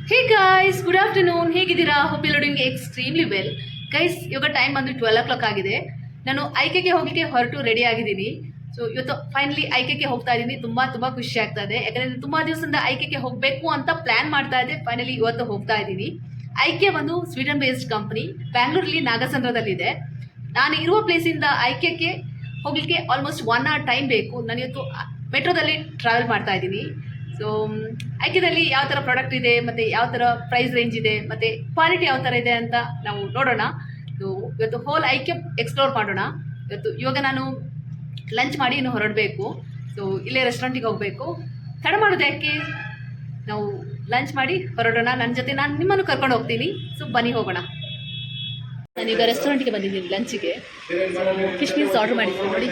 Hey guys, good afternoon. ಹೇಗಿದ್ದೀರಾ? Hope you are doing extremely well. Guys, ಇವಾಗ time ಬಂದು 12 o'clock ಆಗಿದೆ. ನಾನು ಐಕೆಗೆ ಹೋಗಲಿಕ್ಕೆ ಹೊರಟು ರೆಡಿ ಆಗಿದ್ದೀನಿ. ಸೊ ಇವತ್ತು ಫೈನಲಿ ಐಕೆಗೆ ಹೋಗ್ತಾ ಇದ್ದೀನಿ. ತುಂಬಾ ಖುಷಿ ಆಗ್ತಾ ಇದೆ. ಯಾಕಂದ್ರೆ ತುಂಬಾ ದಿವಸದಿಂದ ಐಕೆಗೆ ಹೋಗಬೇಕು ಅಂತ ಪ್ಲಾನ್ ಮಾಡ್ತಾ ಇದ್ದೆ. ಫೈನಲಿ ಇವತ್ತು ಹೋಗ್ತಾ ಇದ್ದೀನಿ. ಐಕೆ ಒಂದು ಸ್ವೀಡನ್ ಬೇಸ್ಡ್ ಕಂಪನಿ, ಬ್ಯಾಂಗ್ಳೂರಲ್ಲಿ ನಾಗಸಂದ್ರದಲ್ಲಿದೆ. ನಾನು ಇರುವ ಪ್ಲೇಸಿಂದ ಐಕೆಗೆ ಹೋಗ್ಲಿಕ್ಕೆ ಆಲ್ಮೋಸ್ಟ್ 1 hour ಟೈಮ್ ಬೇಕು. ನಾನು ಇವತ್ತು ಮೆಟ್ರೋದಲ್ಲಿ ಟ್ರಾವೆಲ್ ಮಾಡ್ತಾ ಇದ್ದೀನಿ. ಸೊ ಐಕೆದಲ್ಲಿ ಯಾವ ಥರ ಪ್ರಾಡಕ್ಟ್ ಇದೆ ಮತ್ತು ಯಾವ ಥರ ಪ್ರೈಸ್ ರೇಂಜ್ ಇದೆ ಮತ್ತು ಕ್ವಾಲಿಟಿ ಯಾವ ಥರ ಇದೆ ಅಂತ ನಾವು ನೋಡೋಣ. ಇವತ್ತು ಹೋಲ್ ಐಕೆ ಎಕ್ಸ್ಪ್ಲೋರ್ ಮಾಡೋಣ. ಇವಾಗ ನಾನು ಲಂಚ್ ಮಾಡಿ ಇನ್ನು ಹೊರಡಬೇಕು. ಸೊ ಇಲ್ಲೇ ರೆಸ್ಟೋರೆಂಟಿಗೆ ಹೋಗಬೇಕು. ತಡ ಮಾಡೋದು ಯಾಕೆ, ನಾವು ಲಂಚ್ ಮಾಡಿ ಹೊರಡೋಣ. ನನ್ನ ಜೊತೆ ನಾನು ನಿಮ್ಮನ್ನು ಕರ್ಕೊಂಡು ಹೋಗ್ತೀನಿ. ಸೊ ಬನ್ನಿ ಹೋಗೋಣ. ನಾನೀಗ ರೆಸ್ಟೋರೆಂಟಿಗೆ ಬಂದಿದ್ದೀನಿ ಲಂಚಿಗೆ. ಫಿಶ್ ಮೀಲ್ಸ್ ಆರ್ಡರ್ ಮಾಡಿದ್ದೀನಿ ನೋಡಿ.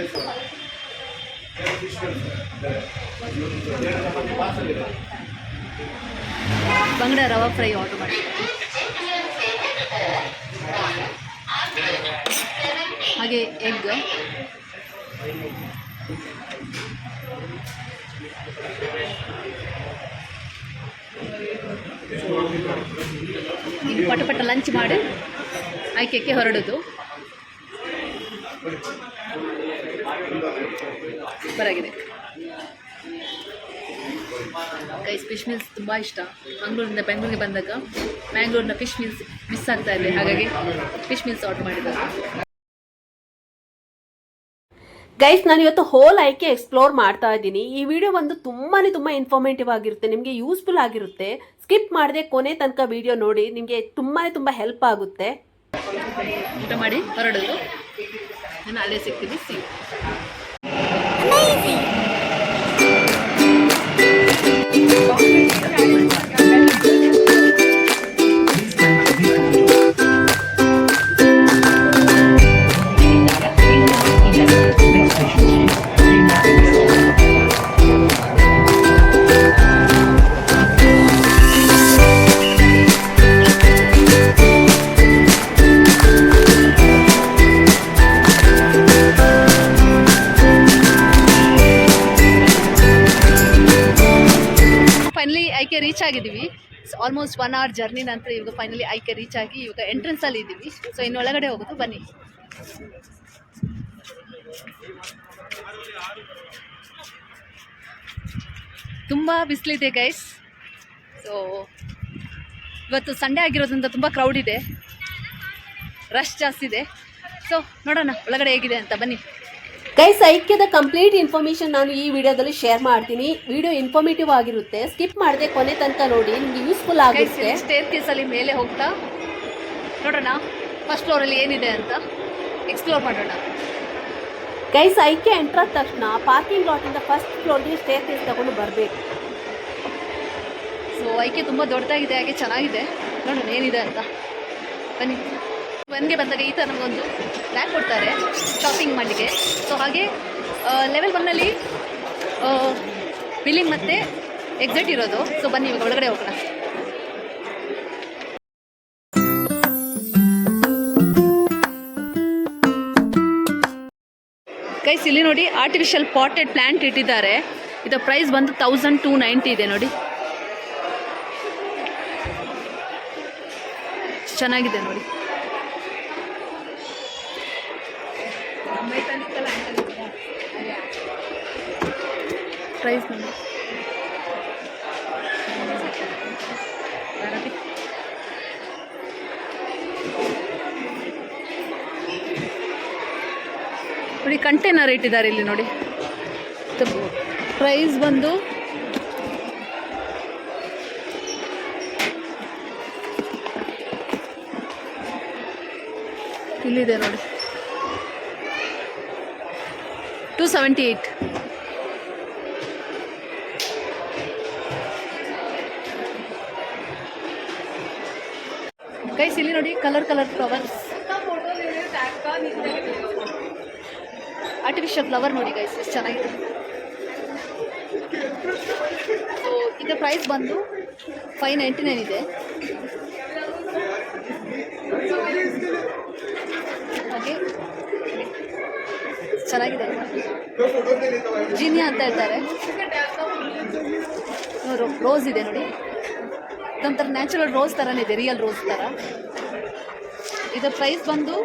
ಬಂಗಡ ರವಾ ಫ್ರೈ ಆರ್ಡರ್ ಮಾಡಿದ್ದೀನಿ. ಹಾಗೆ ಎಗ್, ಈಗ ಪಟ ಲಂಚ್ ಮಾಡಿ ಐಕೆಗೆ ಹೊರಡೋದು. ಸೂಪರಾಗಿದೆ ಗೈಸ್. ಫಿಶ್ ಮೀಲ್ಸ್ ತುಂಬ ಇಷ್ಟ. ಮಂಗಳೂರಿಂದ ಬೆಂಗಳೂರಿಗೆ ಬಂದಾಗ ಮ್ಯಾಂಗ್ಳೂರಿನ ಫಿಶ್ ಮೀಲ್ಸ್ ಮಿಸ್ ಆಗ್ತಾ ಇದೆ, ಹಾಗಾಗಿ ಫಿಶ್ ಮೀಲ್ಸ್ ಆರ್ಡರ್ ಮಾಡಿದ್ದಾರೆ. ಗೈಸ್, ನಾನು ಇವತ್ತು ಹೋಲ್ ಐಕೆ ಎಕ್ಸ್ಪ್ಲೋರ್ ಮಾಡ್ತಾ ಇದ್ದೀನಿ. ಈ ವಿಡಿಯೋ ಒಂದು ತುಂಬ ಇನ್ಫಾರ್ಮೇಟಿವ್ ಆಗಿರುತ್ತೆ, ನಿಮಗೆ ಯೂಸ್ಫುಲ್ ಆಗಿರುತ್ತೆ. ಸ್ಕಿಪ್ ಮಾಡದೆ ಕೊನೆ ತನಕ ವಿಡಿಯೋ ನೋಡಿ, ನಿಮಗೆ ತುಂಬ ಹೆಲ್ಪ್ ಆಗುತ್ತೆ. ಊಟ ಮಾಡಿ ಹೊರಡೋದು. ನಾನು ಅಲ್ಲೇ ಸಿಗ್ತೀನಿ. ಸಿ ಐಕೆ ರೀಚ್ ಆಗಿದ್ದೀವಿ. ಆಲ್ಮೋಸ್ಟ್ 1 hour ಜರ್ನಿ ನಂತರ ಇವಾಗ ಫೈನಲಿ ಐಕೆ ರೀಚ್ ಆಗಿ ಇವಾಗ ಎಂಟ್ರೆನ್ಸಲ್ಲಿ ಇದ್ದೀವಿ. ಸೊ ಇನ್ನು ಒಳಗಡೆ ಹೋಗೋದು, ಬನ್ನಿ. ತುಂಬ ಬಿಸಿಲಿದೆ ಗೈಸ್. ಸೊ ಇವತ್ತು ಸಂಡೇ ಆಗಿರೋದ್ರಿಂದ ತುಂಬ ಕ್ರೌಡ್ ಇದೆ, ರಶ್ ಜಾಸ್ತಿ ಇದೆ. ಸೊ ನೋಡೋಣ ಒಳಗಡೆ ಹೇಗಿದೆ ಅಂತ, ಬನ್ನಿ. ಗೈಸ್, ಐಕ್ಯದ ಕಂಪ್ಲೀಟ್ ಇನ್ಫಾರ್ಮೇಷನ್ ನಾನು ಈ ವಿಡಿಯೋದಲ್ಲಿ ಶೇರ್ ಮಾಡ್ತೀನಿ. ವಿಡಿಯೋ ಇನ್ಫಾರ್ಮೇಟಿವ್ ಆಗಿರುತ್ತೆ, ಸ್ಕಿಪ್ ಮಾಡದೆ ಕೊನೆ ತನಕ ನೋಡಿ, ನಿಮಗೆ ಯೂಸ್ಫುಲ್ ಆಗುತ್ತೆ. ಸ್ಟೇರ್ ಕೇಸಲ್ಲಿ ಮೇಲೆ ಹೋಗ್ತಾ ನೋಡೋಣ ಫಸ್ಟ್ ಫ್ಲೋರಲ್ಲಿ ಏನಿದೆ ಅಂತ ಎಕ್ಸ್ಪ್ಲೋರ್ ಮಾಡೋಣ. ಗೈಸ್, ಐಕೆ ಎಂಟರ್ ಆದ ತಕ್ಷಣ ಪಾರ್ಕಿಂಗ್ ಲಾಟಿಂದ ಫಸ್ಟ್ ಫ್ಲೋರ್ಗೆ ಸ್ಟೇರ್ ಕೇಸ್ ತಗೊಂಡು ಬರಬೇಕು. ಸೊ ಐಕೆ ತುಂಬ ದೊಡ್ಡದಾಗಿದೆ, ಹಾಗೆ ಚೆನ್ನಾಗಿದೆ. ನೋಡೋಣ ಏನಿದೆ ಅಂತ, ಬನ್ನಿ. ಮನೆಗೆ ಬಂದಾಗ ಈ ಥರ ನಮಗೊಂದು ಬ್ಯಾಗ್ ಕೊಡ್ತಾರೆ ಶಾಪಿಂಗ್ ಮಾಡಲಿಕ್ಕೆ. ಸೊ ಹಾಗೆ ಲೆವೆಲ್ 1ನಲ್ಲಿ ಬಿಲ್ಲಿಂಗ್ ಮತ್ತು ಎಕ್ಸಿಟ್ ಇರೋದು. ಸೊ ಬನ್ನಿ ಇವಾಗ ಒಳಗಡೆ ಹೋಗೋಣ. ಗೈಸ್, ಇಲ್ಲಿ ನೋಡಿ ಆರ್ಟಿಫಿಷಿಯಲ್ ಪಾಟೆಡ್ ಪ್ಲ್ಯಾಂಟ್ ಇಟ್ಟಿದ್ದಾರೆ. ಇದರ ಪ್ರೈಸ್ ಬಂದು 1290 ಇದೆ ನೋಡಿ. ಚೆನ್ನಾಗಿದೆ ನೋಡಿ. ಪ್ರೈಸ್ ನೋಡಿ. ನೋಡಿ ಕಂಟೈನರ್ ಇಟ್ಟಿದ್ದಾರೆ ಇಲ್ಲಿ ನೋಡಿ. ಪ್ರೈಸ್ ಬಂದು ಇಲ್ಲಿದೆ ನೋಡಿ, 278. ಗೈಸ್, ಇಲ್ಲಿ ನೋಡಿ ಕಲರ್ ಫ್ಲವರ್ಸ್, ಆರ್ಟಿಫಿಷಿಯಲ್ ಫ್ಲವರ್ ನೋಡಿ ಗೈಸ್, ಎಷ್ಟು ಚೆನ್ನಾಗಿದೆ. ಸೊ ಇದರ ಪ್ರೈಸ್ ಬಂದು 599 ಇದೆ. ಹಾಗೆ ಚೆನ್ನಾಗಿದೆ. ಜಿನಿಯಾ ಅಂತ ಹೇಳ್ತಾರೆ. ರೋಸ್ ಇದೆ ನೋಡಿ. ಇದೊಂಥರ ನ್ಯಾಚುರಲ್ ರೋಸ್ ಥರನೇ ಇದೆ, ರಿಯಲ್ ರೋಸ್ ಥರ. ಇದರ ಪ್ರೈಸ್ ಬಂದು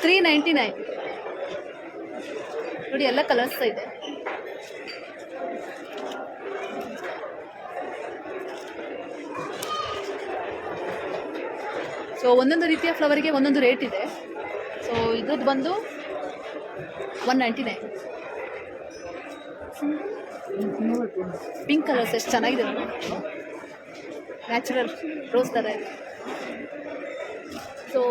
399. ನೋಡಿ ಎಲ್ಲ ಕಲರ್ಸ್ ಇದೆ. ಸೊ ಒಂದೊಂದು ರೀತಿಯ ಫ್ಲವರಿಗೆ ಒಂದೊಂದು ರೇಟ್ ಇದೆ. ಸೊ ಇದ್ರದ್ದು ಬಂದು 199. ಪಿಂಕ್ ಕಲರ್ಸ್ ಎಷ್ಟು ಚೆನ್ನಾಗಿದೆ ನೋಡಿ, ನ್ಯಾಚುರಲ್ ರೋಸ್ ಥರ ಇದೆ. ಸೊ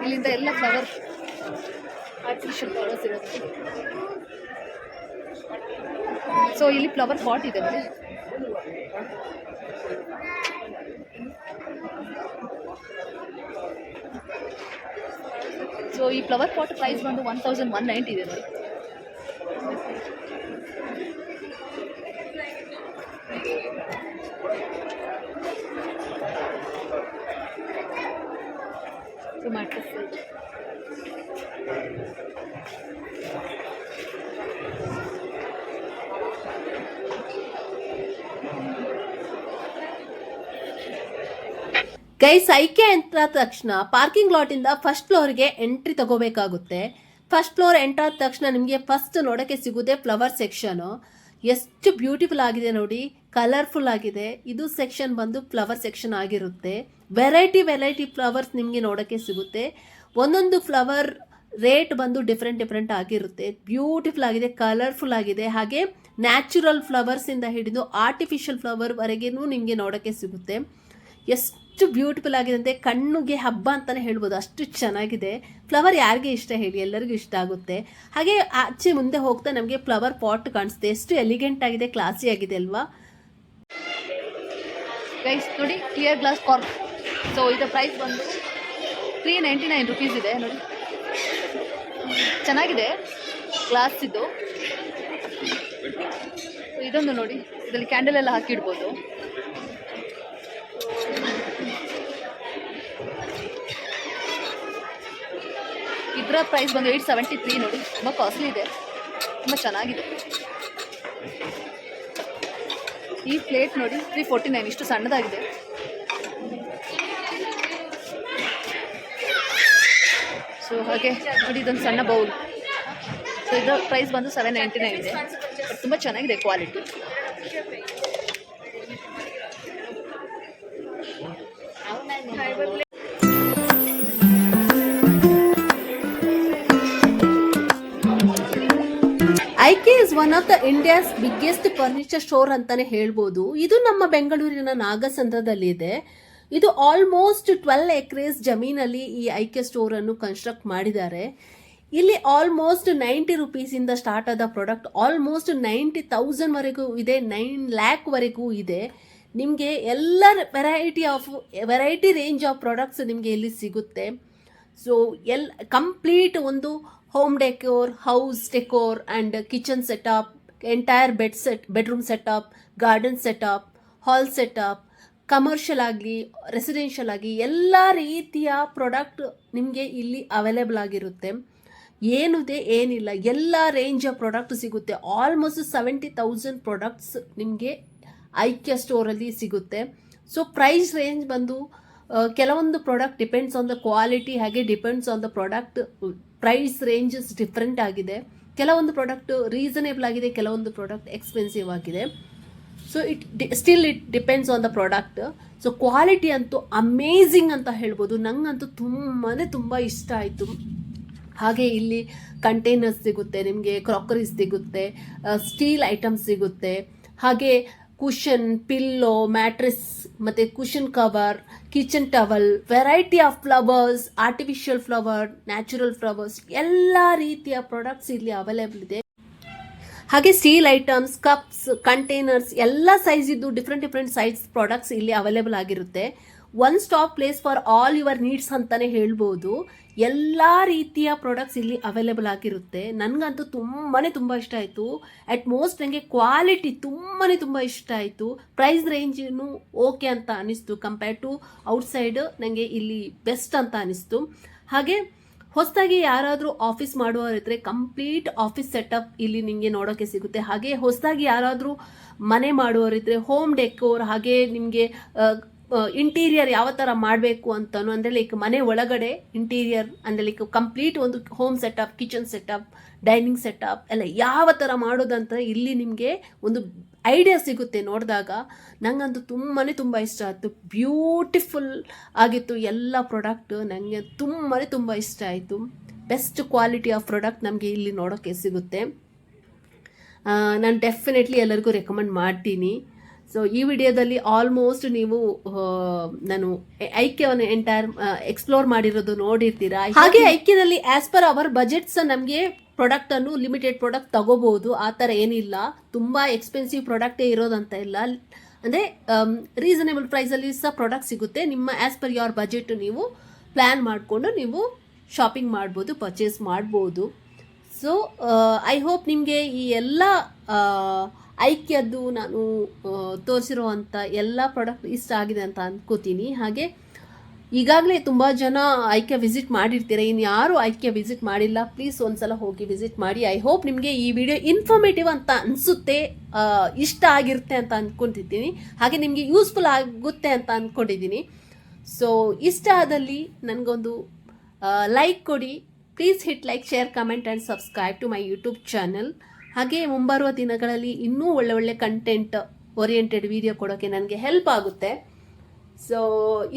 ಇಲ್ಲಿಂದ ಎಲ್ಲ ಫ್ಲವರ್, ಆರ್ಟಿಫಿಷಿಯಲ್ ಫ್ಲವರ್ಸ್ ಇರುತ್ತೆ. ಸೊ ಇಲ್ಲಿ ಫ್ಲವರ್ ಪಾಟ್ ಇದೆ ನೋಡಿ. ಸೊ ಈ ಫ್ಲವರ್ ಪಾಟ್ ಪ್ರೈಸ್ ಬಂದು 1190 ಇದೆ ನೋಡಿ. ಟೊಮ್ಯಾಟೋಸ್ ಗೈಸ್, ಐಕೆ ಎಂಟ್ರ ತಕ್ಷಣ ಪಾರ್ಕಿಂಗ್ ಲಾಟಿಂದ ಫಸ್ಟ್ ಫ್ಲೋರ್ಗೆ ಎಂಟ್ರಿ ತಗೋಬೇಕಾಗುತ್ತೆ. ಫಸ್ಟ್ ಫ್ಲೋರ್ ಎಂಟ್ರ್ ಆದ ತಕ್ಷಣ ನಿಮಗೆ ಫಸ್ಟ್ ನೋಡೋಕ್ಕೆ ಸಿಗುತ್ತೆ ಫ್ಲವರ್ ಸೆಕ್ಷನು. ಎಷ್ಟು ಬ್ಯೂಟಿಫುಲ್ ಆಗಿದೆ ನೋಡಿ, ಕಲರ್ಫುಲ್ ಆಗಿದೆ. ಇದು ಸೆಕ್ಷನ್ ಬಂದು ಫ್ಲವರ್ ಸೆಕ್ಷನ್ ಆಗಿರುತ್ತೆ. ವೆರೈಟಿ ಫ್ಲವರ್ಸ್ ನಿಮಗೆ ನೋಡೋಕ್ಕೆ ಸಿಗುತ್ತೆ. ಒಂದೊಂದು ಫ್ಲವರ್ ರೇಟ್ ಬಂದು ಡಿಫ್ರೆಂಟ್ ಆಗಿರುತ್ತೆ. ಬ್ಯೂಟಿಫುಲ್ ಆಗಿದೆ, ಕಲರ್ಫುಲ್ ಆಗಿದೆ. ಹಾಗೆ ನ್ಯಾಚುರಲ್ ಫ್ಲವರ್ಸಿಂದ ಹಿಡಿದು ಆರ್ಟಿಫಿಷಿಯಲ್ ಫ್ಲವರ್ವರೆಗೂ ನಿಮಗೆ ನೋಡೋಕ್ಕೆ ಸಿಗುತ್ತೆ. ಎಷ್ಟು ಬ್ಯೂಟಿಫುಲ್ ಆಗಿದೆ ಅಂದರೆ ಕಣ್ಣಿಗೆ ಹಬ್ಬ ಅಂತಲೇ ಹೇಳ್ಬೋದು, ಅಷ್ಟು ಚೆನ್ನಾಗಿದೆ. ಫ್ಲವರ್ ಯಾರಿಗೆ ಇಷ್ಟ ಹೇಳಿ, ಎಲ್ಲರಿಗೂ ಇಷ್ಟ ಆಗುತ್ತೆ. ಹಾಗೆ ಆಚೆ ಮುಂದೆ ಹೋಗ್ತಾ ನಮಗೆ ಫ್ಲವರ್ ಪಾಟ್ ಕಾಣಿಸುತ್ತೆ. ಎಷ್ಟು ಎಲಿಗೆಂಟ್ ಆಗಿದೆ, ಕ್ಲಾಸಿ ಆಗಿದೆ ಅಲ್ವಾ ಗೈಸ್. ನೋಡಿ ಕ್ಲಿಯರ್ ಗ್ಲಾಸ್ ಕಾರ್ಕ್. ಸೊ ಇದರ ಪ್ರೈಸ್ ಬಂದು 399 ರುಪೀಸ್ ಇದೆ ನೋಡಿ. ಚೆನ್ನಾಗಿದೆ ಗ್ಲಾಸ್ ಇದು. ಇದೊಂದು ನೋಡಿ, ಇದರಲ್ಲಿ ಕ್ಯಾಂಡಲ್ ಎಲ್ಲ ಹಾಕಿಡ್ಬೋದು. ಇದರ ಪ್ರೈಸ್ ಬಂದು 873 ನೋಡಿ, ತುಂಬ ಕಾಸ್ಟ್ಲಿ ಇದೆ, ತುಂಬ ಚೆನ್ನಾಗಿದೆ. ಈ ಪ್ಲೇಟ್ ನೋಡಿ 349, ಇಷ್ಟು ಸಣ್ಣದಾಗಿದೆ. ಸೊ ಹಾಗೆ ನೋಡಿ ಇದೊಂದು ಸಣ್ಣ ಬೌಲ್. ಸೊ ಇದರ ಪ್ರೈಸ್ ಬಂದು 799 ಇದೆ, ಬಟ್ ತುಂಬ ಚೆನ್ನಾಗಿದೆ quality. IKEA is one of the India's biggest furniture store ಅಂತಾನೆ ಹೇಳ್ಬೋದು. ಇದು ನಮ್ಮ ಬೆಂಗಳೂರಿನ ನಾಗಸಂದ್ರದಲ್ಲಿ ಇದೆ. ಇದು ಆಲ್ಮೋಸ್ಟ್ 12 ಎಕರೆಸ್ ಜಮೀನಲ್ಲಿ ಈ ಐಕೆ ಸ್ಟೋರ್ ಅನ್ನು ಕನ್ಸ್ಟ್ರಕ್ಟ್ ಮಾಡಿದ್ದಾರೆ. ಇಲ್ಲಿ ಆಲ್ಮೋಸ್ಟ್ 90 ರುಪೀಸಿಂದ ಸ್ಟಾರ್ಟ್ ಆದ ಪ್ರಾಡಕ್ಟ್ ಆಲ್ಮೋಸ್ಟ್ 90,000 ವರೆಗೂ ಇದೆ, 9 ಲ್ಯಾಕ್ ವರೆಗೂ ಇದೆ. ನಿಮಗೆ ಎಲ್ಲ ವೆರೈಟಿ ರೇಂಜ್ ಆಫ್ ಪ್ರಾಡಕ್ಟ್ಸ್ ನಿಮಗೆ ಇಲ್ಲಿ ಸಿಗುತ್ತೆ. ಸೊ ಕಂಪ್ಲೀಟ್ ಒಂದು home decor, house decor and kitchen setup, entire bedroom setup, garden setup, hall setup, commercial ಆಗಲಿ ರೆಸಿಡೆನ್ಷಿಯಲ್ ಆಗಿ ಎಲ್ಲ ರೀತಿಯ ಪ್ರಾಡಕ್ಟ್ ನಿಮಗೆ ಇಲ್ಲಿ ಅವೈಲೇಬಲ್ ಆಗಿರುತ್ತೆ. ಏನಿದೆ ಏನಿಲ್ಲ, ಎಲ್ಲ ರೇಂಜ್ ಆಫ್ ಪ್ರಾಡಕ್ಟ್ ಸಿಗುತ್ತೆ. ಆಲ್ಮೋಸ್ಟ್ 70,000 ಪ್ರಾಡಕ್ಟ್ಸ್ ನಿಮಗೆ ಐಕ್ಯ ಸ್ಟೋರಲ್ಲಿ ಸಿಗುತ್ತೆ. ಸೊ ಪ್ರೈಸ್ ರೇಂಜ್ ಬಂದು ಕೆಲವೊಂದು product depends on the quality, ಹಾಗೆ depends on the product price ranges different ಆಗಿದೆ. ಕೆಲವೊಂದು ಪ್ರಾಡಕ್ಟ್ ರೀಸನೇಬಲ್ ಆಗಿದೆ, ಕೆಲವೊಂದು ಪ್ರಾಡಕ್ಟ್ ಎಕ್ಸ್ಪೆನ್ಸಿವ್ ಆಗಿದೆ. So it depends on the product. So quality ಅಂತೂ ಅಮೇಝಿಂಗ್ ಅಂತ ಹೇಳ್ಬೋದು. ನಂಗಂತೂ ತುಂಬ ಇಷ್ಟ ಆಯಿತು. ಹಾಗೆ ಇಲ್ಲಿ ಕಂಟೈನರ್ಸ್ ಸಿಗುತ್ತೆ, ನಿಮಗೆ ಕ್ರಾಕರೀಸ್ ಸಿಗುತ್ತೆ, ಸ್ಟೀಲ್ ಐಟಮ್ಸ್ ಸಿಗುತ್ತೆ, ಹಾಗೆ ಕುಷನ್, ಪಿಲ್ಲೋ, ಮ್ಯಾಟ್ರೆಸ್ ಮತ್ತು cushion cover, kitchen towel, variety of flowers, artificial flower, natural flowers, ಎಲ್ಲ ರೀತಿಯ ಪ್ರಾಡಕ್ಟ್ಸ್ ಇಲ್ಲಿ ಅವೈಲೇಬಲ್ ಇದೆ. ಹಾಗೆ ಸ್ಟೀಲ್ ಐಟಮ್ಸ್, ಕಪ್ಸ್, ಕಂಟೈನರ್ಸ್ ಎಲ್ಲ ಸೈಜ್ ಇದ್ದು ಡಿಫ್ರೆಂಟ್ ಸೈಜ್ ಪ್ರಾಡಕ್ಟ್ಸ್ ಇಲ್ಲಿ ಅವೈಲೇಬಲ್ ಆಗಿರುತ್ತೆ. One stop place for all your needs ಅಂತಾನೆ ಹೇಳ್ಬೋದು. ಎಲ್ಲ ರೀತಿಯ ಪ್ರಾಡಕ್ಟ್ಸ್ ಇಲ್ಲಿ ಅವೈಲೇಬಲ್ ಆಗಿರುತ್ತೆ. ನನಗಂತೂ ತುಂಬ ಇಷ್ಟ ಆಯಿತು. ಅಟ್ ಮೋಸ್ಟ್ ನನಗೆ ಕ್ವಾಲಿಟಿ ತುಂಬ ಇಷ್ಟ ಆಯಿತು. ಪ್ರೈಸ್ ರೇಂಜನ್ನು ಓಕೆ ಅಂತ ಅನಿಸ್ತು. ಕಂಪೇರ್ ಟು ಔಟ್ಸೈಡ್ ನನಗೆ ಇಲ್ಲಿ ಬೆಸ್ಟ್ ಅಂತ ಅನಿಸ್ತು. ಹಾಗೆ ಹೊಸದಾಗಿ ಯಾರಾದರೂ ಆಫೀಸ್ ಮಾಡುವವರಿದ್ರೆ ಕಂಪ್ಲೀಟ್ ಆಫೀಸ್ ಸೆಟಪ್ ಇಲ್ಲಿ ನಿಮಗೆ ನೋಡೋಕ್ಕೆ ಸಿಗುತ್ತೆ. ಹಾಗೆ ಹೊಸದಾಗಿ ಯಾರಾದರೂ ಮನೆ ಮಾಡುವವರಿದ್ರೆ ಹೋಮ್ ಡೆಕೋರ್, ಹಾಗೆ ನಿಮಗೆ ಇಂಟೀರಿಯರ್ ಯಾವ ಥರ ಮಾಡಬೇಕು ಅಂತಲೂ, ಅಂದರೆ ಲೈಕ್ ಮನೆ ಒಳಗಡೆ ಇಂಟೀರಿಯರ್ ಅಂದರೆ ಲೈಕ್ ಕಂಪ್ಲೀಟ್ ಒಂದು home setup, kitchen setup, dining setup ಎಲ್ಲ ಯಾವ ಥರ ಮಾಡೋದಂತ ಇಲ್ಲಿ ನಿಮಗೆ ಒಂದು ಐಡಿಯಾ ಸಿಗುತ್ತೆ. ನೋಡಿದಾಗ ನನಗಂತೂ ತುಂಬ ಇಷ್ಟ ಆಯಿತು. ಬ್ಯೂಟಿಫುಲ್ ಆಗಿತ್ತು ಎಲ್ಲ ಪ್ರಾಡಕ್ಟ್. ನನಗೆ ತುಂಬ ಇಷ್ಟ ಆಯಿತು. ಬೆಸ್ಟ್ ಕ್ವಾಲಿಟಿ ಆಫ್ ಪ್ರಾಡಕ್ಟ್ ನಮಗೆ ಇಲ್ಲಿ ನೋಡೋಕ್ಕೆ ಸಿಗುತ್ತೆ. ನಾನು ಡೆಫಿನೆಟ್ಲಿ ಎಲ್ಲರಿಗೂ ರೆಕಮೆಂಡ್ ಮಾಡ್ತೀನಿ. ಸೊ ಈ ವಿಡಿಯೋದಲ್ಲಿ ಆಲ್ಮೋಸ್ಟ್ ನೀವು ನಾನು ಐಕ್ಯವನ್ನು ಎಂಟೈರ್ ಎಕ್ಸ್ಪ್ಲೋರ್ ಮಾಡಿರೋದು ನೋಡಿರ್ತೀರಾ. ಹಾಗೆ ಐಕ್ಯದಲ್ಲಿ ಆಸ್ ಪರ್ ಅವರ್ ಬಜೆಟ್ಸ್ ನಮಗೆ ಪ್ರಾಡಕ್ಟನ್ನು ಲಿಮಿಟೆಡ್ ಪ್ರಾಡಕ್ಟ್ ತಗೋಬಹುದು. ಆ ಥರ ಏನಿಲ್ಲ, ತುಂಬ ಎಕ್ಸ್ಪೆನ್ಸಿವ್ ಪ್ರಾಡಕ್ಟೇ ಇರೋದಂತ ಇಲ್ಲ. ಅಂದರೆ ರೀಸನೇಬಲ್ ಪ್ರೈಸಲ್ಲಿ ಸಹ ಪ್ರಾಡಕ್ಟ್ ಸಿಗುತ್ತೆ. ನಿಮ್ಮ ಆಸ್ ಪರ್ ಯುವರ್ ಬಜೆಟ್ ನೀವು ಪ್ಲ್ಯಾನ್ ಮಾಡಿಕೊಂಡು ನೀವು ಶಾಪಿಂಗ್ ಮಾಡ್ಬೋದು, ಪರ್ಚೇಸ್ ಮಾಡ್ಬೋದು. ಸೊ ಐ ಹೋಪ್ ನಿಮಗೆ ಈ ಎಲ್ಲ ಐಕ್ಯದ್ದು ನಾನು ತೋರಿಸಿರುವಂಥ ಎಲ್ಲ ಪ್ರಾಡಕ್ಟ್ ಇಷ್ಟ ಆಗಿದೆ ಅಂತ ಅಂದ್ಕೋತೀನಿ. ಹಾಗೆ ಈಗಾಗಲೇ ತುಂಬ ಜನ ಐಕ್ಯ ವಿಸಿಟ್ ಮಾಡಿರ್ತೀರ. ಇನ್ನು ಯಾರು ಐಕ್ಯ ವಿಸಿಟ್ ಮಾಡಿಲ್ಲ, ಪ್ಲೀಸ್ ಒಂದ್ಸಲ ಹೋಗಿ ವಿಸಿಟ್ ಮಾಡಿ. ಐ ಹೋಪ್ ನಿಮಗೆ ಈ ವಿಡಿಯೋ ಇನ್ಫಾರ್ಮೇಟಿವ್ ಅಂತ ಅನಿಸುತ್ತೆ, ಇಷ್ಟ ಆಗಿರುತ್ತೆ ಅಂತ ಅಂದ್ಕೊತಿದ್ದೀನಿ. ಹಾಗೆ ನಿಮಗೆ ಯೂಸ್ಫುಲ್ ಆಗುತ್ತೆ ಅಂತ ಅಂದ್ಕೊಂಡಿದ್ದೀನಿ. ಸೊ ಇಷ್ಟ ಆದಲ್ಲಿ ನನಗೊಂದು ಲೈಕ್ ಕೊಡಿ. Please hit like, share, comment and subscribe to my YouTube channel. ಹಾಗೆ ಮುಂಬರುವ ದಿನಗಳಲ್ಲಿ ಇನ್ನೂ ಒಳ್ಳೆ ಕಂಟೆಂಟ್ ಓರಿಯೆಂಟೆಡ್ ವಿಡಿಯೋ ಕೊಡೋಕ್ಕೆ ನನಗೆ ಹೆಲ್ಪ್ ಆಗುತ್ತೆ. ಸೊ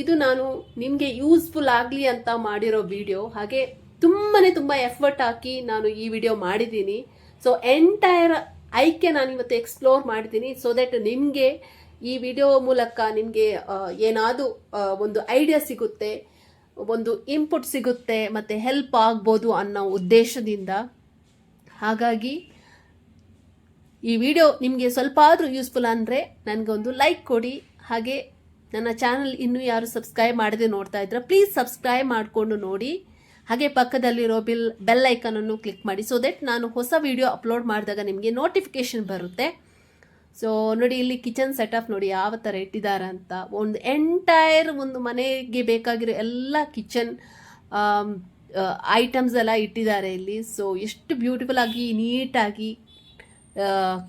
ಇದು ನಾನು ನಿಮಗೆ ಯೂಸ್ಫುಲ್ ಆಗಲಿ ಅಂತ ಮಾಡಿರೋ ವಿಡಿಯೋ. ಹಾಗೆ ತುಂಬ ಎಫರ್ಟ್ ಹಾಕಿ ನಾನು ಈ ವಿಡಿಯೋ ಮಾಡಿದ್ದೀನಿ. ಸೊ ಎಂಟೈರ್ ಐಕ್ಯ ನಾನು ಇವತ್ತು ಎಕ್ಸ್ಪ್ಲೋರ್ ಮಾಡಿದ್ದೀನಿ. ಸೊ ದಟ್ ನಿಮಗೆ ಈ ವಿಡಿಯೋ ಮೂಲಕ ನಿಮಗೆ ಏನಾದರೂ ಒಂದು ಐಡಿಯಾ ಸಿಗುತ್ತೆ, ಒಂದು ಇನ್ಪುಟ್ ಸಿಗುತ್ತೆ, ಮತ್ತು ಹೆಲ್ಪ್ ಆಗ್ಬೋದು ಅನ್ನೋ ಉದ್ದೇಶದಿಂದ. ಹಾಗಾಗಿ ಈ ವಿಡಿಯೋ ನಿಮಗೆ ಸ್ವಲ್ಪ ಆದರೂ ಯೂಸ್ಫುಲ್ ಅಂದರೆ ನನಗೊಂದು ಲೈಕ್ ಕೊಡಿ. ಹಾಗೆ ನನ್ನ ಚಾನಲ್ ಇನ್ನೂ ಯಾರು ಸಬ್ಸ್ಕ್ರೈಬ್ ಮಾಡದೆ ನೋಡ್ತಾ ಇದ್ರೆ ಪ್ಲೀಸ್ ಸಬ್ಸ್ಕ್ರೈಬ್ ಮಾಡಿಕೊಂಡು ನೋಡಿ. ಹಾಗೆ ಪಕ್ಕದಲ್ಲಿರೋ ಬೆಲ್ ಐಕನನ್ನು ಕ್ಲಿಕ್ ಮಾಡಿ. ಸೊ ದಟ್ ನಾನು ಹೊಸ ವಿಡಿಯೋ ಅಪ್ಲೋಡ್ ಮಾಡಿದಾಗ ನಿಮಗೆ ನೋಟಿಫಿಕೇಷನ್ ಬರುತ್ತೆ. ಸೊ ನೋಡಿ, ಇಲ್ಲಿ ಕಿಚನ್ ಸೆಟಪ್ ನೋಡಿ ಯಾವ ಥರ ಇಟ್ಟಿದ್ದಾರೆ ಅಂತ. ಒಂದು ಎಂಟೈರ್ ಒಂದು ಮನೆಗೆ ಬೇಕಾಗಿರೋ ಎಲ್ಲ ಕಿಚನ್ ಐಟಮ್ಸ್ ಎಲ್ಲ ಇಟ್ಟಿದ್ದಾರೆ ಇಲ್ಲಿ. ಸೊ ಎಷ್ಟು ಬ್ಯೂಟಿಫುಲ್ ಆಗಿ, ನೀಟಾಗಿ,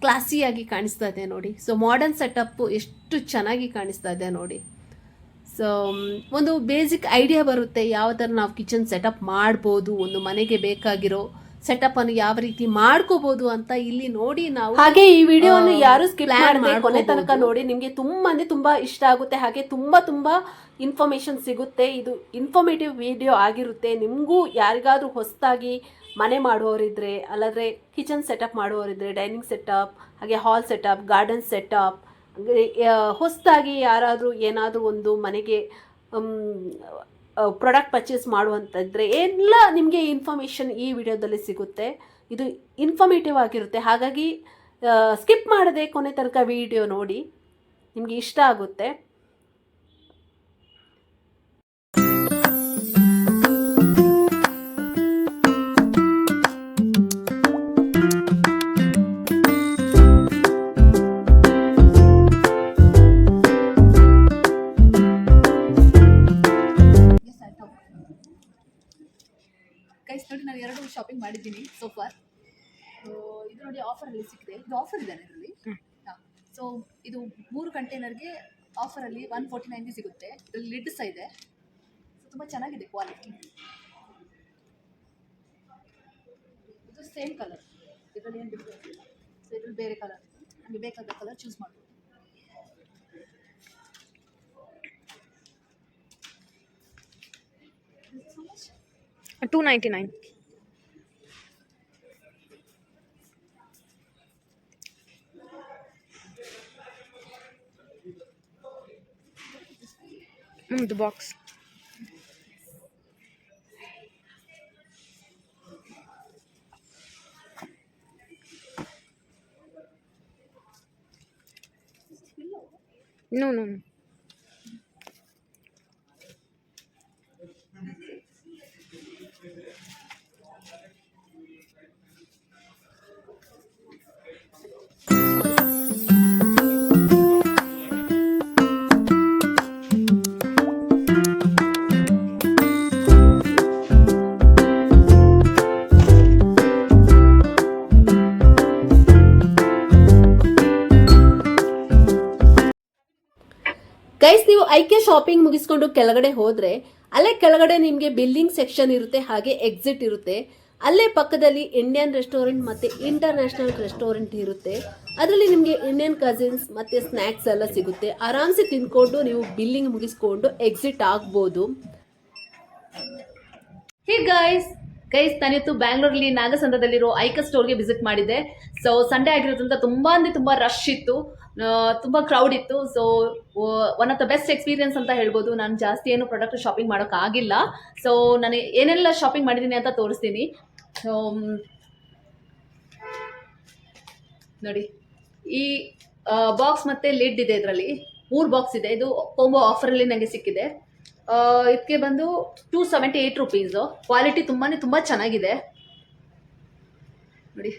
ಕ್ಲಾಸಿಯಾಗಿ ಕಾಣಿಸ್ತಾ ಇದೆ ನೋಡಿ. ಸೊ ಮಾಡರ್ನ್ ಸೆಟಪ್ಪು ಎಷ್ಟು ಚೆನ್ನಾಗಿ ಕಾಣಿಸ್ತಾ ಇದೆ ನೋಡಿ. ಸೊ ಒಂದು ಬೇಸಿಕ್ ಐಡಿಯಾ ಬರುತ್ತೆ ಯಾವ ಥರ ನಾವು ಕಿಚನ್ ಸೆಟಪ್ ಮಾಡ್ಬೋದು, ಒಂದು ಮನೆಗೆ ಬೇಕಾಗಿರೋ ಸೆಟಪ್ ಅನ್ನು ಯಾವ ರೀತಿ ಮಾಡ್ಕೋಬಹುದು ಅಂತ ಇಲ್ಲಿ ನೋಡಿ ನಾವು. ಹಾಗೆ ಈ ವಿಡಿಯೋವನ್ನು ಯಾರು ಸ್ಕಿಪ್ ಮಾಡದೆ ಕೊನೆ ತನಕ ನೋಡಿ, ನಿಮಗೆ ತುಂಬಾ ಇಷ್ಟ ಆಗುತ್ತೆ. ಹಾಗೆ ತುಂಬಾ ಇನ್ಫಾರ್ಮೇಶನ್ ಸಿಗುತ್ತೆ. ಇದು ಇನ್ಫಾರ್ಮೇಟಿವ್ ವಿಡಿಯೋ ಆಗಿರುತ್ತೆ. ನಿಮಗೂ ಯಾರಿಗಾದ್ರೂ ಹೊಸದಾಗಿ ಮನೆ ಮಾಡುವವರಿದ್ರೆ, ಅಲ್ಲದ್ರೆ ಕಿಚನ್ ಸೆಟಪ್ ಮಾಡುವವರಿದ್ರೆ, ಡೈನಿಂಗ್ ಸೆಟಪ್, ಹಾಗೆ ಹಾಲ್ ಸೆಟಪ್, ಗಾರ್ಡನ್ ಸೆಟಪ್, ಹೊಸದಾಗಿ ಯಾರಾದರೂ ಏನಾದರೂ ಒಂದು ಮನೆಗೆ ಪ್ರಾಡಕ್ಟ್ ಪರ್ಚೇಸ್ ಮಾಡುವಂಥದ್ದರೆ ಎಲ್ಲ ನಿಮಗೆ ಇನ್ಫಾರ್ಮೇಷನ್ ಈ ವಿಡಿಯೋದಲ್ಲಿ ಸಿಗುತ್ತೆ. ಇದು ಇನ್ಫಾರ್ಮೇಟಿವ್ ಆಗಿರುತ್ತೆ. ಹಾಗಾಗಿ ಸ್ಕಿಪ್ ಮಾಡದೆ ಕೊನೆ ತನಕ ವಿಡಿಯೋ ನೋಡಿ, ನಿಮಗೆ ಇಷ್ಟ ಆಗುತ್ತೆ. ಗೈಸ್ ನೋಡಿ, ನಾನು 2 ಶಾಪಿಂಗ್ ಮಾಡಿದ್ದೀನಿ ಸೋ ಫಾರ್. ಇದು ನೋಡಿ ಆಫರಲ್ಲಿ ಸಿಕ್ಕಿದೆ. ಇದು ಆಫರ್ ಇದೆ ಇದರಲ್ಲಿ. ಸೊ ಇದು 3 ಕಂಟೈನರ್ಗೆ ಆಫರಲ್ಲಿ 149ಗೆ ಸಿಗುತ್ತೆ. ಇದರಲ್ಲಿ ಲಿಡ್ ಸಹ ಇದೆ. ಸೊ ತುಂಬ ಚೆನ್ನಾಗಿದೆ ಕ್ವಾಲಿಟಿ. ಇದು ಸೇಮ್ ಕಲರ್, ಇದರಲ್ಲಿ ಏನು ಡಿಫ್ರೆನ್ಸ್ ಇಲ್ಲ. ಸೊ ಇದರಲ್ಲಿ ಬೇರೆ ಕಲರ್, ನಮಗೆ ಬೇಕಾದ ಕಲರ್ ಚೂಸ್ ಮಾಡ್ಬೋದು. $299. The box. No. ಐಕೆ ಶಾಪಿಂಗ್ ಮುಗಿಸ್ಕೊಂಡು ಕೆಳಗಡೆ ಹೋದ್ರೆ ಅಲ್ಲೇ ಕೆಳಗಡೆ ನಿಮಗೆ ಬಿಲ್ಲಿಂಗ್ ಸೆಕ್ಷನ್ ಇರುತ್ತೆ, ಹಾಗೆ ಎಕ್ಸಿಟ್ ಇರುತ್ತೆ. ಅಲ್ಲೇ ಪಕ್ಕದಲ್ಲಿ ಇಂಡಿಯನ್ ರೆಸ್ಟೋರೆಂಟ್ ಮತ್ತೆ ಇಂಟರ್ನ್ಯಾಷನಲ್ ರೆಸ್ಟೋರೆಂಟ್ ಇರುತ್ತೆ. ಅದರಲ್ಲಿ ನಿಮಗೆ ಇಂಡಿಯನ್ ಕಸಿನ್ಸ್ ಮತ್ತೆ ಸ್ನ್ಯಾಕ್ಸ್ ಎಲ್ಲ ಸಿಗುತ್ತೆ. ಆರಾಮ್ಸೆ ತಿನ್ಕೊಂಡು ನೀವು ಬಿಲ್ಲಿಂಗ್ ಮುಗಿಸ್ಕೊಂಡು ಎಕ್ಸಿಟ್ ಆಗ್ಬೋದು. ಹೇ ಗೈಸ್ ನಾನಿವತ್ತು ಬ್ಯಾಂಗ್ಳೂರಲ್ಲಿ ನಾಗಸಂದ್ರದಲ್ಲಿರೋ ಐಕಾ ಸ್ಟೋರ್ಗೆ ವಿಸಿಟ್ ಮಾಡಿದ್ದೆ. ಸೊ ಸಂಡೇ ಆಗಿರೋದ್ರಿಂದ ತುಂಬಾ ಅಂದರೆ ತುಂಬ ರಶ್ ಇತ್ತು, ತುಂಬ ಕ್ರೌಡ್ ಇತ್ತು. So one of the best experience ಅಂತ ಹೇಳ್ಬೋದು. ನಾನು ಜಾಸ್ತಿ ಏನು ಪ್ರಾಡಕ್ಟ್ ಶಾಪಿಂಗ್ ಮಾಡೋಕ್ಕಾಗಿಲ್ಲ. ಸೊ ನಾನು ಏನೆಲ್ಲ ಶಾಪಿಂಗ್ ಮಾಡಿದ್ದೀನಿ ಅಂತ ತೋರಿಸ್ತೀನಿ. ಸೊ ನೋಡಿ, ಈ ಬಾಕ್ಸ್ ಮತ್ತು ಲಿಡ್ ಇದೆ. ಇದರಲ್ಲಿ 3 ಬಾಕ್ಸ್ ಇದೆ. ಇದು ಕೋಂಬೋ ಆಫರಲ್ಲಿ ನನಗೆ ಸಿಕ್ಕಿದೆ. ಇದಕ್ಕೆ ಬಂದು 278 ರುಪೀಸು. ಕ್ವಾಲಿಟಿ ತುಂಬ ಚೆನ್ನಾಗಿದೆ. ನೋಡಿ,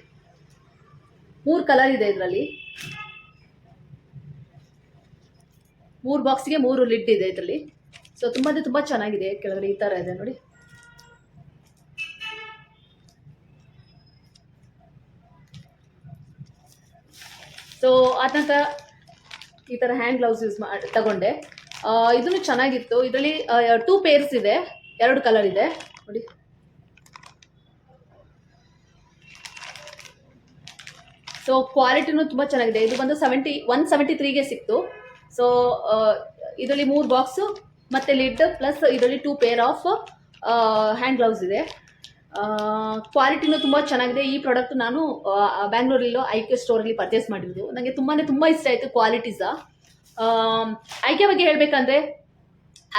3 ಕಲರ್ ಇದೆ ಇದರಲ್ಲಿ. 3 ಬಾಕ್ಸ್ಗೆ 3 ಲಿಡ್ ಇದೆ ಇದರಲ್ಲಿ. ಸೊ ತುಂಬ ಚೆನ್ನಾಗಿದೆ. ಕೆಳಗಡೆ ಈ ಥರ ಇದೆ ನೋಡಿ. ಸೊ ಅದ ನಂತರ ಈ ಥರ ಹ್ಯಾಂಡ್ ಗ್ಲೌಸ್ ಯೂಸ್ ಮಾಡಿ ತಗೊಂಡೆ. ಇದನ್ನು ಚೆನ್ನಾಗಿತ್ತು. ಇದರಲ್ಲಿ 2 ಪೇರ್ಸ್ ಇದೆ, 2 ಕಲರ್ ಇದೆ ನೋಡಿ. ಸೊ ಕ್ವಾಲಿಟಿನೂ ತುಂಬ ಚೆನ್ನಾಗಿದೆ. ಇದು ಬಂದು 173ಗೆ ಸಿಕ್ತು. ಸೊ ಇದರಲ್ಲಿ 3 ಬಾಕ್ಸು ಮತ್ತು ಲಿಡ್ ಪ್ಲಸ್ ಇದರಲ್ಲಿ 2 ಪೇರ್ ಆಫ್ ಹ್ಯಾಂಡ್ ಗ್ಲೌಸ್ ಇದೆ. ಕ್ವಾಲಿಟಿನೂ ತುಂಬ ಚೆನ್ನಾಗಿದೆ. ಈ ಪ್ರಾಡಕ್ಟ್ ನಾನು ಬ್ಯಾಂಗ್ಳೂರಲ್ಲಿರೋ ಐಕೆ ಸ್ಟೋರಲ್ಲಿ ಪರ್ಚೇಸ್ ಮಾಡಿರೋದು. ನನಗೆ ತುಂಬ ಇಷ್ಟ ಆಯಿತು ಕ್ವಾಲಿಟೀಸ. ಐಕೆ ಬಗ್ಗೆ ಹೇಳಬೇಕಂದ್ರೆ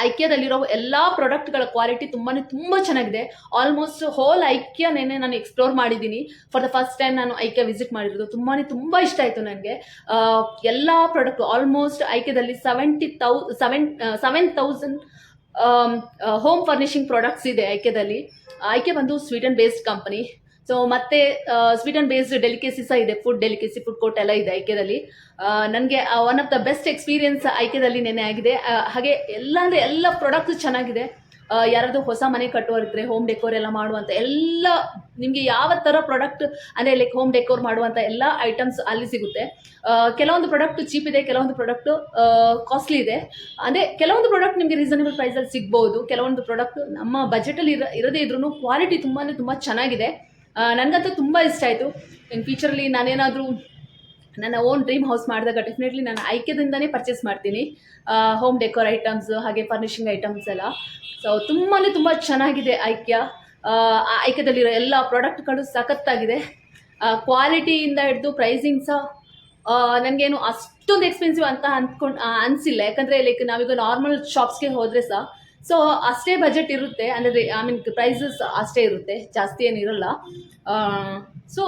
ಐಕ್ಯಾದಲ್ಲಿರೋ ಎಲ್ಲ ಪ್ರಾಡಕ್ಟ್ಗಳ ಕ್ವಾಲಿಟಿ ತುಂಬ ಚೆನ್ನಾಗಿದೆ. ಆಲ್ಮೋಸ್ಟ್ ಹೋಲ್ ಐಕ್ಯಾನೇನೆ ನಾನು ಎಕ್ಸ್ಪ್ಲೋರ್ ಮಾಡಿದ್ದೀನಿ. ಫಾರ್ ದ ಫಸ್ಟ್ ಟೈಮ್ ನಾನು ಐಕ್ಯಾ ವಿಸಿಟ್ ಮಾಡಿರೋದು. ತುಂಬ ಇಷ್ಟ ಆಯಿತು ನನಗೆ. ಎಲ್ಲ ಪ್ರಾಡಕ್ಟು ಆಲ್ಮೋಸ್ಟ್ ಐಕ್ಯಾದಲ್ಲಿ 7,000 ಹೋಮ್ ಫರ್ನಿಷಿಂಗ್ ಪ್ರಾಡಕ್ಟ್ಸ್ ಇದೆ ಐಕ್ಯಾದಲ್ಲಿ. ಐಕ್ಯಾ ಬಂದು ಸ್ವೀಡನ್ ಬೇಸ್ಡ್ ಕಂಪನಿ. ಸೊ ಮತ್ತೆ ಸ್ವೀಡನ್ ಬೇಸ್ಡ್ ಡೆಲಿಕೇಸಿ ಸಹ ಇದೆ. ಫುಡ್ ಡೆಲಿಕೇಸಿ, ಫುಡ್ ಕೋರ್ಟ್ ಎಲ್ಲ ಇದೆ ಐಕ್ಯಾದಲ್ಲಿ. ನನಗೆ one of the best experience ಐಕ್ಯಾದಲ್ಲಿ ನೆನೆ ಆಗಿದೆ. ಹಾಗೆ ಎಲ್ಲ ಪ್ರಾಡಕ್ಟ್ಸ್ ಚೆನ್ನಾಗಿದೆ. ಯಾರಾದರೂ ಹೊಸ ಮನೆ ಕಟ್ಟುವರಿದ್ರೆ ಹೋಮ್ ಡೆಕೋರ್ ಎಲ್ಲ ಮಾಡುವಂಥ ಎಲ್ಲ ನಿಮಗೆ ಯಾವ ಥರ ಪ್ರಾಡಕ್ಟ್ ಅಂದರೆ ಲೈಕ್ ಹೋಮ್ ಡೆಕೋರ್ ಮಾಡುವಂಥ ಎಲ್ಲ ಐಟಮ್ಸ್ ಅಲ್ಲಿ ಸಿಗುತ್ತೆ. ಕೆಲವೊಂದು ಪ್ರಾಡಕ್ಟ್ ಚೀಪ್ ಇದೆ, ಕೆಲವೊಂದು ಪ್ರಾಡಕ್ಟ್ ಕಾಸ್ಟ್ಲಿ ಇದೆ. ಅಂದರೆ ಕೆಲವೊಂದು ಪ್ರಾಡಕ್ಟ್ ನಿಮಗೆ ರೀಸನಬಲ್ ಪ್ರೈಸಲ್ಲಿ ಸಿಗ್ಬೋದು. ಕೆಲವೊಂದು ಪ್ರಾಡಕ್ಟ್ ನಮ್ಮ ಬಜೆಟಲ್ಲಿ ಇರದೇ ಇದ್ರೂ ಕ್ವಾಲಿಟಿ ತುಂಬ ಚೆನ್ನಾಗಿದೆ. ನನಗಂತೂ ತುಂಬ ಇಷ್ಟ ಆಯಿತು. ಇನ್ ಫ್ಯೂಚರಲ್ಲಿ ನಾನೇನಾದರೂ ನನ್ನ ಓನ್ ಡ್ರೀಮ್ ಹೌಸ್ ಮಾಡಿದಾಗ ಡೆಫಿನೆಟ್ಲಿ ನಾನು ಐಕ್ಯದಿಂದನೇ ಪರ್ಚೇಸ್ ಮಾಡ್ತೀನಿ. ಹೋಮ್ ಡೆಕೋರ್ ಐಟಮ್ಸ್ ಹಾಗೆ ಫರ್ನಿಷಿಂಗ್ ಐಟಮ್ಸ್ ಎಲ್ಲ. ಸೊ ತುಂಬ ಚೆನ್ನಾಗಿದೆ ಐಕ್ಯಾ. ಐಕ್ಯದಲ್ಲಿರೋ ಎಲ್ಲ ಪ್ರಾಡಕ್ಟ್ಗಳು ಸಖತ್ತಾಗಿದೆ. ಕ್ವಾಲಿಟಿಯಿಂದ ಹಿಡಿದು ಪ್ರೈಸಿಂಗ್ ಸಹ ನನಗೇನು ಅಷ್ಟೊಂದು ಎಕ್ಸ್ಪೆನ್ಸಿವ್ ಅಂತ ಅನಿಸಿಲ್ಲ. ಯಾಕಂದರೆ ಲೈಕ್ ನಾವೀಗ ನಾರ್ಮಲ್ ಶಾಪ್ಸ್ಗೆ ಹೋದರೆ ಸಹ ಸೊ ಅಷ್ಟೇ ಬಜೆಟ್ ಇರುತ್ತೆ. ಅಂದರೆ ಪ್ರೈಸಸ್ ಅಷ್ಟೇ ಇರುತ್ತೆ, ಜಾಸ್ತಿ ಏನಿರಲ್ಲ. ಸೊ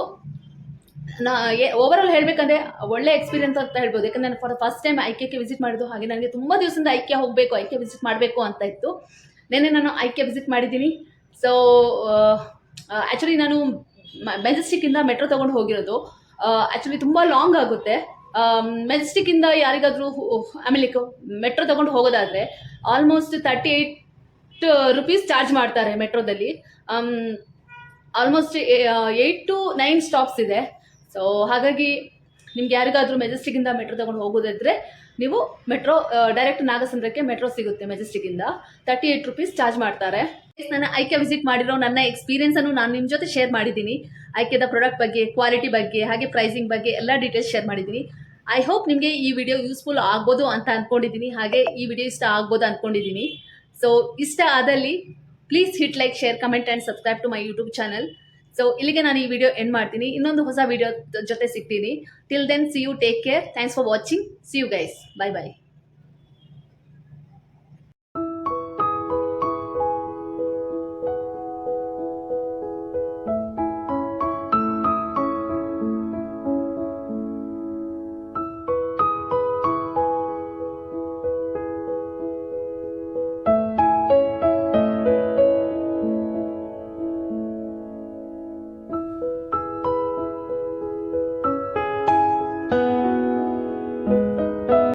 ಓವರಾಲ್ ಹೇಳಬೇಕಂದ್ರೆ ಒಳ್ಳೆ ಎಕ್ಸ್ಪೀರಿಯನ್ಸ್ ಅಂತ ಹೇಳ್ಬೋದು. ಯಾಕಂದರೆ ನಾನು ಫಾರ್ ದ ಫಸ್ಟ್ ಟೈಮ್ ಐಕ್ಯಾಕ್ಕೆ ವಿಸಿಟ್ ಮಾಡಿದ್ದು. ಹಾಗೆ ನನಗೆ ತುಂಬ ದಿವಸದಿಂದ ಐಕ್ಯಾ ಹೋಗಬೇಕು, ಐಕ್ಯಾ ವಿಸಿಟ್ ಮಾಡಬೇಕು ಅಂತ ಇತ್ತು. ನೆನ್ನೆ ನಾನು ಐಕ್ಯಾ ವಿಸಿಟ್ ಮಾಡಿದ್ದೀನಿ. ಸೊ ಆ್ಯಕ್ಚುಲಿ ನಾನು ಮೆಜೆಸ್ಟಿಕ್ಕಿಂದ ಮೆಟ್ರೋ ತೊಗೊಂಡು ಹೋಗಿರೋದು. ಆ್ಯಕ್ಚುಲಿ ತುಂಬ ಲಾಂಗ್ ಆಗುತ್ತೆ. ಮೆಜೆಸ್ಟಿಕ್ಕಿಂದ ಯಾರಿಗಾದರೂ ಲೈಕ್ ಮೆಟ್ರೋ ತೊಗೊಂಡು ಹೋಗೋದಾದರೆ ಆಲ್ಮೋಸ್ಟ್ 38 ರುಪೀಸ್ ಚಾರ್ಜ್ ಮಾಡ್ತಾರೆ ಮೆಟ್ರೋದಲ್ಲಿ. ಆಲ್ಮೋಸ್ಟ್ 8 to 9 ಸ್ಟಾಪ್ಸ್ ಇದೆ. ಸೊ ಹಾಗಾಗಿ ನಿಮ್ಗೆ ಯಾರಿಗಾದರೂ ಮೆಜೆಸ್ಟಿಕ್ಕಿಂದ ಮೆಟ್ರೋ ತೊಗೊಂಡು ಹೋಗೋದಾದರೆ ನೀವು ಮೆಟ್ರೋ ಡೈರೆಕ್ಟ್ ನಾಗಸಂದ್ರಕ್ಕೆ ಮೆಟ್ರೋ ಸಿಗುತ್ತೆ. ಮೆಜೆಸ್ಟಿಕ್ಕಿಂದ 38 ರುಪೀಸ್ ಚಾರ್ಜ್ ಮಾಡ್ತಾರೆ. ನಾನು ಐಕ್ಯಾ ವಿಸಿಟ್ ಮಾಡಿರೋ ನನ್ನ ಎಕ್ಸ್ಪೀರಿಯನ್ಸನ್ನು ನಾನು ನಿಮ್ಮ ಜೊತೆ ಶೇರ್ ಮಾಡಿದ್ದೀನಿ. ಐಕ್ಯಾದ ಪ್ರಾಡಕ್ಟ್ ಬಗ್ಗೆ, ಕ್ವಾಲಿಟಿ ಬಗ್ಗೆ, ಹಾಗೆ ಪ್ರೈಸಿಂಗ್ ಬಗ್ಗೆ ಎಲ್ಲ ಡೀಟೇಲ್ಸ್ ಶೇರ್ ಮಾಡಿದ್ದೀನಿ. ಐ ಹೋಪ್ ನಿಮಗೆ ಈ ವಿಡಿಯೋ ಯೂಸ್ಫುಲ್ ಆಗ್ಬೋದು ಅಂತ ಅಂದ್ಕೊಂಡಿದ್ದೀನಿ. ಹಾಗೆ ಈ ವಿಡಿಯೋ ಇಷ್ಟ ಆಗ್ಬೋದು ಅಂದ್ಕೊಂಡಿದ್ದೀನಿ. ಸೊ ಇಷ್ಟ ಆದಲ್ಲಿ please hit like, share, comment and subscribe to my YouTube channel. So ಇಲ್ಲಿಗೆ ನಾನು ಈ ವಿಡಿಯೋ ಎಂಡ್ ಮಾಡ್ತೀನಿ. ಇನ್ನೊಂದು ಹೊಸ ವಿಡಿಯೋ ಜೊತೆ ಸಿಗ್ತೀನಿ. Till then see you, take care, thanks for watching, see you guys, bye by.